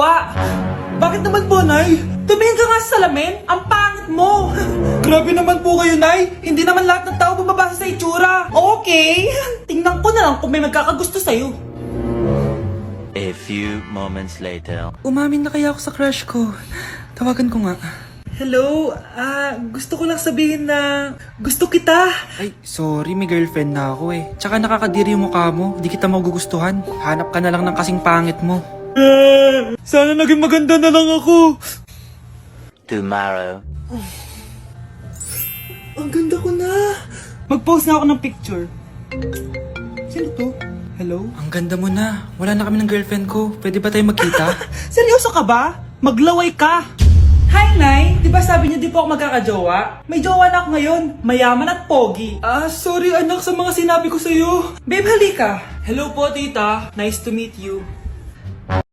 magjowa. Bakit naman po, Nay? Tumingin ka nga sa salamin. Ang pangit mo. Grabe naman po kayo, Nay. Hindi naman lahat ng tao bumabasa sa itsura. Okay. Tingnan ko na lang kung may magkakagusto sa'yo. A few moments later. Umamin na kaya ako sa crush ko. Tawagan ko nga. Hello, gusto ko lang sabihin na gusto kita. Ay, sorry, may girlfriend na ako eh. Tsaka nakakadiri yung mukha mo, di kita magugustuhan. Hanap ka na lang ng kasing pangit mo. Sana naging maganda na lang ako. Tomorrow. Ang ganda ko na. Mag-post na ako ng picture. Sino to? Hello? Ang ganda mo na. Wala na kami ng girlfriend ko. Pwede ba tayo magkita? Seryoso ka ba? Maglaway ka. Hi, Nay! Di ba sabi niyo di po ako magkakajowa? May jowa na ako ngayon. Mayaman at pogi. Sorry anak sa mga sinabi ko sa'yo. Babe, halika. Hello po, tita. Nice to meet you.